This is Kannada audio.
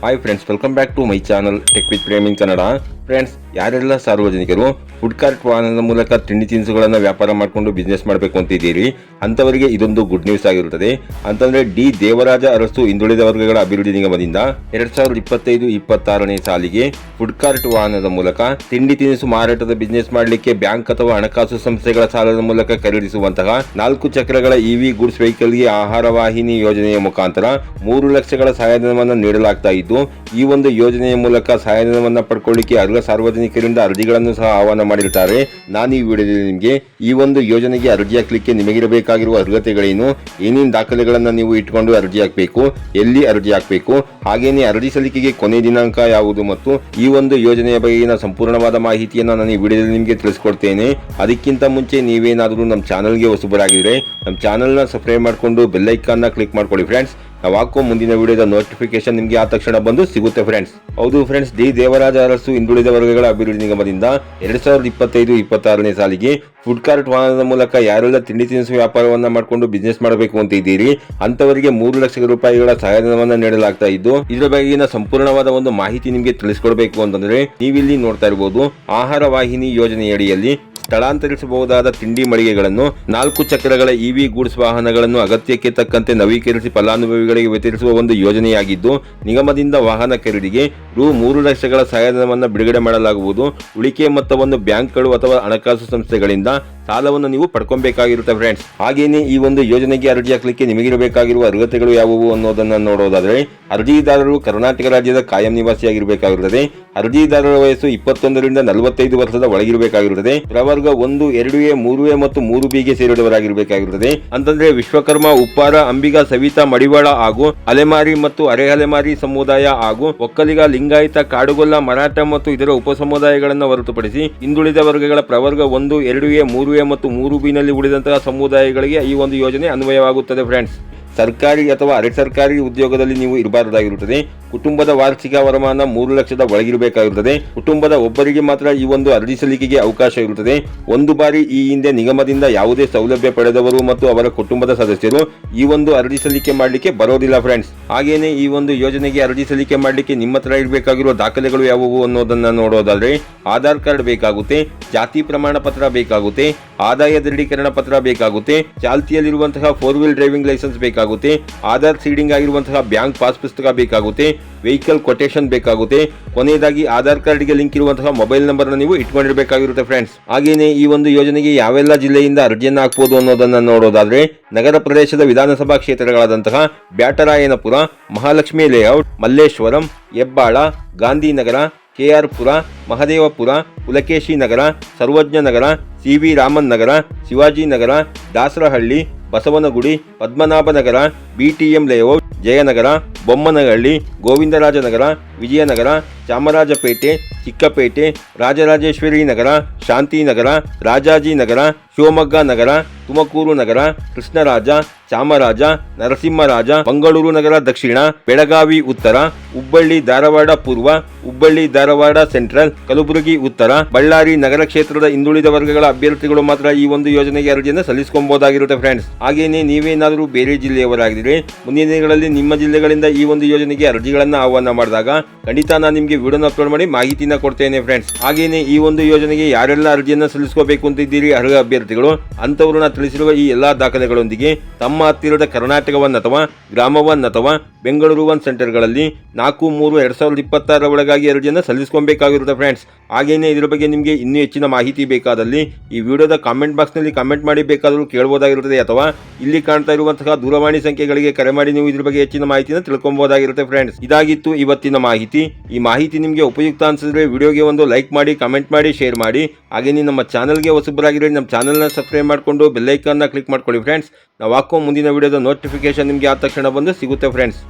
Hi friends, welcome back to my channel tech with Prem in Kannada. Friends, ಯಾರೆಲ್ಲ ಸಾರ್ವಜನಿಕರು ಫುಡ್ ಕಾರ್ಟ್ ವಾಹನದ ಮೂಲಕ ತಿಂಡಿ ತಿನಿಸುಗಳನ್ನು ವ್ಯಾಪಾರ ಮಾಡಿಕೊಂಡು ಬಿಸ್ನೆಸ್ ಮಾಡಬೇಕು ಅಂತಿದ್ದೀರಿ, ಅಂಥವರಿಗೆ ಇದೊಂದು ಗುಡ್ ನ್ಯೂಸ್ ಆಗಿರುತ್ತದೆ. ಅಂತಂದ್ರೆ ಡಿ ದೇವರಾಜ ಅರಸು ಹಿಂದುಳಿದ ವರ್ಗಗಳ ಅಭಿವೃದ್ಧಿ ನಿಗಮದಿಂದ 2025-26ನೇ ಸಾಲಿಗೆ ಫುಡ್ ಕಾರ್ಟ್ ವಾಹನದ ಮೂಲಕ ತಿಂಡಿ ತಿನಿಸು ಮಾರಾಟದ ಬಿಸ್ನೆಸ್ ಮಾಡಲಿಕ್ಕೆ ಬ್ಯಾಂಕ್ ಅಥವಾ ಹಣಕಾಸು ಸಂಸ್ಥೆಗಳ ಸಾಲದ ಮೂಲಕ ಖರೀದಿಸುವಂತಹ 4 ಚಕ್ರಗಳ ಇವಿ ಗೂಡ್ಸ್ ವೆಹಿಕಲ್ಗೆ ಆಹಾರ ವಾಹಿನಿ ಯೋಜನೆಯ ಮುಖಾಂತರ 3 ಲಕ್ಷಗಳ ಸಹಾಯಧನವನ್ನು ನೀಡಲಾಗ್ತಾ ಇದ್ದು, ಈ ಒಂದು ಯೋಜನೆಯ ಮೂಲಕ ಸಹಾಯಧನವನ್ನು ಪಡ್ಕೊಳ್ಳಿಕ್ಕೆ ಅರ್ಹ ಸಾರ್ವಜನಿಕರಿಂದ ಅರ್ಜಿಗಳನ್ನು ಸಹ ಆಹ್ವಾನ ಮಾಡಿರುತ್ತಾರೆ. ನಾನು ಈ ವಿಡಿಯೋದಲ್ಲಿ ನಿಮಗೆ ಈ ಒಂದು ಯೋಜನೆಗೆ ಅರ್ಜಿ ಹಾಕಲಿಕ್ಕೆ ನಿಮಗಿರಬೇಕಾಗಿರುವ ಅರ್ಹತೆಗಳೇನು, ಏನೇನು ದಾಖಲೆಗಳನ್ನು ನೀವು ಇಟ್ಕೊಂಡು ಅರ್ಜಿ ಹಾಕಬೇಕು, ಎಲ್ಲಿ ಅರ್ಜಿ ಹಾಕಬೇಕು, ಹಾಗೇನೇ ಅರ್ಜಿ ಸಲ್ಲಿಕೆಗೆ ಕೊನೆ ದಿನಾಂಕ ಯಾವುದು ಮತ್ತು ಈ ಒಂದು ಯೋಜನೆಯ ಬಗೆಗಿನ ಸಂಪೂರ್ಣವಾದ ಮಾಹಿತಿಯನ್ನು ನಾನು ಈ ವಿಡಿಯೋದಲ್ಲಿ ನಿಮಗೆ ತಿಳಿಸ್ಕೊಡ್ತೇನೆ. ಅದಕ್ಕಿಂತ ಮುಂಚೆ ನೀವೇನಾದರೂ ನಮ್ಮ ಚಾನಲ್ಗೆ ಹೊಸಬರಾಗಿದ್ರೆ ನಮ್ಮ ಚಾನಲ್ನ ಸಬ್ಸ್ಕ್ರೈಬ್ ಮಾಡಿಕೊಂಡು ಬೆಲ್ ಐಕಾನ್ನ ಕ್ಲಿಕ್ ಮಾಡ್ಕೊಳ್ಳಿ ಫ್ರೆಂಡ್ಸ್. ನಾವು ಹಾಕೋ ಮುಂದಿನ ವಿಡಿಯೋದ ನೋಟಿಫಿಕೇಶನ್ ನಿಮಗೆ ಆ ತಕ್ಷಣ ಬಂದು ಸಿಗುತ್ತೆ ಫ್ರೆಂಡ್ಸ್. ಹೌದು ಫ್ರೆಂಡ್ಸ್, ಡಿ ದೇವರಾಜ ಅರಸು ಹಿಂದುಳಿದ ವರ್ಗಗಳ ಅಭಿವೃದ್ಧಿ ನಿಗಮದಿಂದ 2025-26ನೇ ಸಾಲಿಗೆ ಫುಡ್ ಕಾರ್ಟ್ ವಾಹನದ ಮೂಲಕ ಯಾರೆಲ್ಲ ತಿಂಡಿ ತಿನಿಸು ವ್ಯಾಪಾರವನ್ನ ಮಾಡಿಕೊಂಡು ಬಿಸ್ನೆಸ್ ಮಾಡಬೇಕು ಅಂತ ಇದ್ದೀರಿ, ಅಂತವರಿಗೆ 3 ಲಕ್ಷ ರೂಪಾಯಿಗಳ ಸಹಾಯಧನವನ್ನು ನೀಡಲಾಗ್ತಾ ಇದ್ದು, ಇದರ ಬಗೆಗಿನ ಸಂಪೂರ್ಣವಾದ ಒಂದು ಮಾಹಿತಿ ನಿಮಗೆ ತಿಳಿಸ್ಕೊಡ್ಬೇಕು ಅಂತಂದ್ರೆ ನೀವಿಲ್ಲಿ ನೋಡ್ತಾ ಇರಬಹುದು. ಆಹಾರ ವಾಹಿನಿ ಯೋಜನೆಯಡಿಯಲ್ಲಿ ಸ್ಥಳಾಂತರಿಸಬಹುದಾದ ತಿಂಡಿ ಮಳಿಗೆಗಳನ್ನು 4 ಚಕ್ರಗಳ ಇವಿ ಗೂಡ್ಸ್ ವಾಹನಗಳನ್ನು ಅಗತ್ಯಕ್ಕೆ ತಕ್ಕಂತೆ ನವೀಕರಿಸಿ ಫಲಾನುಭವಿಗಳಿಗೆ ವಿತರಿಸುವ ಒಂದು ಯೋಜನೆಯಾಗಿದ್ದು, ನಿಗಮದಿಂದ ವಾಹನ ಖರೀದಿಗೆ ರು 3 ಲಕ್ಷಗಳ ಸಹಾಯಧನವನ್ನು ಬಿಡುಗಡೆ ಮಾಡಲಾಗುವುದು. ಉಳಿಕೆ ಮೊತ್ತವನ್ನು ಬ್ಯಾಂಕ್ಗಳು ಅಥವಾ ಹಣಕಾಸು ಸಂಸ್ಥೆಗಳಿಂದ ಸಾಲವನ್ನು ನೀವು ಪಡ್ಕೊಬೇಕಾಗಿರುತ್ತೆ ಫ್ರೆಂಡ್ಸ್. ಹಾಗೇನೆ ಈ ಒಂದು ಯೋಜನೆಗೆ ಅರ್ಜಿ ಹಾಕಲಿಕ್ಕೆ ನಿಮಗಿರಬೇಕಾಗಿರುವ ಅರ್ಹತೆಗಳು ಯಾವುವು ಅನ್ನೋದನ್ನ ನೋಡೋದಾದ್ರೆ, ಅರ್ಜಿದಾರರು ಕರ್ನಾಟಕ ರಾಜ್ಯದ ಕಾಯಂ ನಿವಾಸಿಯಾಗಿರಬೇಕಾಗಿರುತ್ತದೆ. ಅರ್ಜಿದಾರರ ವಯಸ್ಸು 21ರಿಂದ 45 ವರ್ಷದ ಒಳಗಿರಬೇಕಾಗಿರುತ್ತದೆ. ಪ್ರವರ್ಗ 1, 2A, 3A ಮತ್ತು 3Bಗೆ ಸೇರಿದವರಾಗಿರಬೇಕಾಗಿರುತ್ತದೆ. ಅಂತಂದ್ರೆ ವಿಶ್ವಕರ್ಮ, ಉಪ್ಪಾರ, ಅಂಬಿಗ, ಸವಿತಾ, ಮಡಿವಾಳ ಹಾಗೂ ಅಲೆಮಾರಿ ಮತ್ತು ಅರೆ ಅಲೆಮಾರಿ ಸಮುದಾಯ ಹಾಗೂ ಒಕ್ಕಲಿಗ, ಲಿಂಗಾಯತ, ಕಾಡುಗೊಲ್ಲ, ಮರಾಠ ಮತ್ತು ಇದರ ಉಪ ಸಮುದಾಯಗಳನ್ನು ಹೊರತುಪಡಿಸಿ ಹಿಂದುಳಿದ ವರ್ಗಗಳ ಪ್ರವರ್ಗ 1, 2A, 3A ಮತ್ತು 3Bನಲ್ಲಿ ಉಳಿದಂತಹ ಸಮುದಾಯಗಳಿಗೆ ಈ ಒಂದು ಯೋಜನೆ ಅನ್ವಯವಾಗುತ್ತದೆ ಫ್ರೆಂಡ್ಸ್. ಸರ್ಕಾರಿ ಅಥವಾ ಅರೆ ಸರ್ಕಾರಿ ಉದ್ಯೋಗದಲ್ಲಿ ನೀವು ಇರಬಾರದಾಗಿರುತ್ತದೆ. ಕುಟುಂಬದ ವಾರ್ಷಿಕ ವರಮಾನ 3 ಲಕ್ಷದ ಒಳಗಿರಬೇಕಾಗಿರುತ್ತದೆ. ಕುಟುಂಬದ ಒಬ್ಬರಿಗೆ ಮಾತ್ರ ಈ ಒಂದು ಅರ್ಜಿ ಸಲ್ಲಿಕೆಗೆ ಅವಕಾಶ ಇರುತ್ತದೆ. ಒಂದು ಬಾರಿ ಈ ಹಿಂದೆ ನಿಗಮದಿಂದ ಯಾವುದೇ ಸೌಲಭ್ಯ ಪಡೆದವರು ಮತ್ತು ಅವರ ಕುಟುಂಬದ ಸದಸ್ಯರು ಈ ಒಂದು ಅರ್ಜಿ ಸಲ್ಲಿಕೆ ಮಾಡಲಿಕ್ಕೆ ಬರೋದಿಲ್ಲ ಫ್ರೆಂಡ್ಸ್. ಹಾಗೇನೆ ಈ ಒಂದು ಯೋಜನೆಗೆ ಅರ್ಜಿ ಸಲ್ಲಿಕೆ ಮಾಡಲಿಕ್ಕೆ ನಿಮ್ಮ ಹತ್ರ ಇರಬೇಕಾಗಿರುವ ದಾಖಲೆಗಳು ಯಾವುವು ಅನ್ನೋದನ್ನ ನೋಡೋದಾದ್ರೆ, ಆಧಾರ್ ಕಾರ್ಡ್ ಬೇಕಾಗುತ್ತೆ, ಜಾತಿ ಪ್ರಮಾಣ ಪತ್ರ ಬೇಕಾಗುತ್ತೆ, ಆದಾಯ ದೃಢೀಕರಣ ಪತ್ರ ಬೇಕಾಗುತ್ತೆ, ಚಾಲ್ತಿಯಲ್ಲಿರುವಂತಹ 4 ವೀಲ್ ಡ್ರೈವಿಂಗ್ ಲೈಸೆನ್ಸ್ ಬೇಕಾಗುತ್ತೆ, ಆಧಾರ್ ಸೀಡಿಂಗ್ ಆಗಿರುವಂತಹ ಬ್ಯಾಂಕ್ ಪಾಸ್ ಪುಸ್ತಕ ಬೇಕಾಗುತ್ತೆ, ವೆಹಿಕಲ್ ಕೊಟೇಶನ್ ಬೇಕಾಗುತ್ತೆ, ಕೊನೆಯದಾಗಿ ಆಧಾರ್ ಕಾರ್ಡ್ಗೆ ಲಿಂಕ್ ಇರುವಂತಹ ಮೊಬೈಲ್ ನಂಬರ್ ನೀವು ಇಟ್ಕೊಂಡಿರಬೇಕಾಗಿರುತ್ತೆ ಫ್ರೆಂಡ್ಸ್. ಹಾಗೇನೆ ಈ ಒಂದು ಯೋಜನೆಗೆ ಯಾವೆಲ್ಲ ಜಿಲ್ಲೆಯಿಂದ ಅರ್ಜಿಯನ್ನು ಹಾಕಬಹುದು ಅನ್ನೋದನ್ನ ನೋಡೋದಾದ್ರೆ, ನಗರ ಪ್ರದೇಶದ ವಿಧಾನಸಭಾ ಕ್ಷೇತ್ರಗಳಾದಂತಹ ಬ್ಯಾಟರಾಯನಪುರ, ಮಹಾಲಕ್ಷ್ಮಿ ಲೇಔಟ್, ಮಲ್ಲೇಶ್ವರಂ, ಹೆಬ್ಬಾಳ, ಗಾಂಧಿನಗರ, KR ಪುರ, ಮಹದೇವಪುರ, ಪುಲಕೇಶಿ ನಗರ, ಸರ್ವಜ್ಞ ನಗರ, CV ರಾಮನ್ ನಗರ, ಶಿವಾಜಿ ನಗರ, ದಾಸರಹಳ್ಳಿ, ಬಸವನಗುಡಿ, ಪದ್ಮನಾಭನಗರ, BTM ಲೇಔಟ್, ಜಯನಗರ, ಬೊಮ್ಮನಹಳ್ಳಿ, ಗೋವಿಂದರಾಜನಗರ, ವಿಜಯನಗರ, ಚಾಮರಾಜಪೇಟೆ, ಚಿಕ್ಕಪೇಟೆ, ರಾಜರಾಜೇಶ್ವರಿ ನಗರ, ಶಾಂತಿನಗರ, ರಾಜಾಜಿನಗರ, ಶಿವಮೊಗ್ಗ ನಗರ, ತುಮಕೂರು ನಗರ, ಕೃಷ್ಣರಾಜ, ಚಾಮರಾಜ, ನರಸಿಂಹರಾಜ, ಮಂಗಳೂರು ನಗರ ದಕ್ಷಿಣ, ಬೆಳಗಾವಿ ಉತ್ತರ, ಹುಬ್ಬಳ್ಳಿ ಧಾರವಾಡ ಪೂರ್ವ, ಹುಬ್ಬಳ್ಳಿ ಧಾರವಾಡ ಸೆಂಟ್ರಲ್, ಕಲಬುರಗಿ ಉತ್ತರ, ಬಳ್ಳಾರಿ ನಗರ ಕ್ಷೇತ್ರದ ಹಿಂದುಳಿದ ವರ್ಗಗಳ ಅಭ್ಯರ್ಥಿಗಳು ಮಾತ್ರ ಈ ಒಂದು ಯೋಜನೆಗೆ ಅರ್ಜಿಯನ್ನು ಸಲ್ಲಿಸಿಕೊಳ್ಳಬಹುದಾಗಿರುತ್ತೆ ಫ್ರೆಂಡ್ಸ್. ಹಾಗೇನೆ ನೀವೇನಾದರೂ ಬೇರೆ ಜಿಲ್ಲೆಯವರಾಗಿದ್ರೆ ಮುಂದಿನ ದಿನಗಳಲ್ಲಿ ನಿಮ್ಮ ಜಿಲ್ಲೆಗಳಿಂದ ಈ ಒಂದು ಯೋಜನೆಗೆ ಅರ್ಜಿಗಳನ್ನು ಆಹ್ವಾನ ಮಾಡಿದಾಗ ಖಂಡಿತ ನಾನು ನಿಮಗೆ ವಿಡಿಯೋನ ಅಪ್ಲೋಡ್ ಮಾಡಿ ಮಾಹಿತಿನ ಕೊಡ್ತೇನೆ ಫ್ರೆಂಡ್ಸ್. ಹಾಗೇನೆ ಈ ಒಂದು ಯೋಜನೆಗೆ ಯಾರೆಲ್ಲ ಅರ್ಜಿಯನ್ನು ಸಲ್ಲಿಸಬೇಕು ಅಂತಿದ್ದೀರಿ ಅರ್ಹ ಅಭ್ಯರ್ಥಿಗಳು, ಅಂತವರು ನಾನು ತಿಳಿಸಿರುವ ಈ ಎಲ್ಲಾ ದಾಖಲೆಗಳೊಂದಿಗೆ ತಮ್ಮ ಹತ್ತಿರದ ಕರ್ನಾಟಕ ಅಥವಾ ಗ್ರಾಮ ಅಥವಾ ಬೆಂಗಳೂರು ಸೆಂಟರ್ಗಳಲ್ಲಿ 4/3/2026 ಒಳಗಾಗಿ ಅರ್ಜಿಯನ್ನು ಸಲ್ಲಿಸಿಕೊಳ್ಳಬೇಕಾಗಿರುತ್ತೆ ಫ್ರೆಂಡ್ಸ್. ಹಾಗೇನೆ ಇದರ ಬಗ್ಗೆ ನಿಮಗೆ ಇನ್ನೂ ಹೆಚ್ಚಿನ ಮಾಹಿತಿ ಬೇಕಾದಲ್ಲಿ ಈ ವಿಡಿಯೋದ ಕಾಮೆಂಟ್ ಬಾಕ್ಸ್ನಲ್ಲಿ ಕಾಮೆಂಟ್ ಮಾಡಿ ಬೇಕಾದರೂ ಕೇಳಬಹುದಾಗಿರುತ್ತದೆ, ಅಥವಾ ಇಲ್ಲಿ ಕಾಣ್ತಾ ಇರುವಂತಹ ದೂರವಾಣಿ ಸಂಖ್ಯೆಗಳಿಗೆ ಕರೆ ಮಾಡಿ ನೀವು ಇದ್ರ ಬಗ್ಗೆ ಹೆಚ್ಚಿನ ಮಾಹಿತಿಯನ್ನು ತಿಳ್ಕೊಬಹುದಾಗಿರುತ್ತೆ ಫ್ರೆಂಡ್ಸ್. ಇದಾಗಿತ್ತು ಇವತ್ತಿನ ಮಾಹಿತಿ. ಈ ಮಾಹಿತಿ ನಿಮಗೆ ಉಪಯುಕ್ತ ಅನಿಸಿದ್ರೆ ವಿಡಿಯೋಗೆ ಒಂದು ಲೈಕ್ ಮಾಡಿ, ಕಮೆಂಟ್ ಮಾಡಿ, ಶೇರ್ ಮಾಡಿ. ಹಾಗೇನೆ ನಮ್ಮ ಚಾನಲ್ಗೆ ಹೊಸಬರಾಗಿದ್ರೆ ನಮ್ಮ ಚಾನಲ್ನ ಸಬ್ಸ್ಕ್ರೈಬ್ ಮಾಡಿಕೊಂಡು ಬೆಲ್ ಐಕಾನ್ನ ಕ್ಲಿಕ್ ಮಾಡ್ಕೊಳ್ಳಿ ಫ್ರೆಂಡ್ಸ್. ನಾವು ಹಾಕೋ ಮುಂದಿನ ವಿಡಿಯೋದ ನೋಟಿಫಿಕೇಶನ್ ನಿಮಗೆ ಆ ತಕ್ಷಣ ಬಂದು ಸಿಗುತ್ತೆ ಫ್ರೆಂಡ್ಸ್.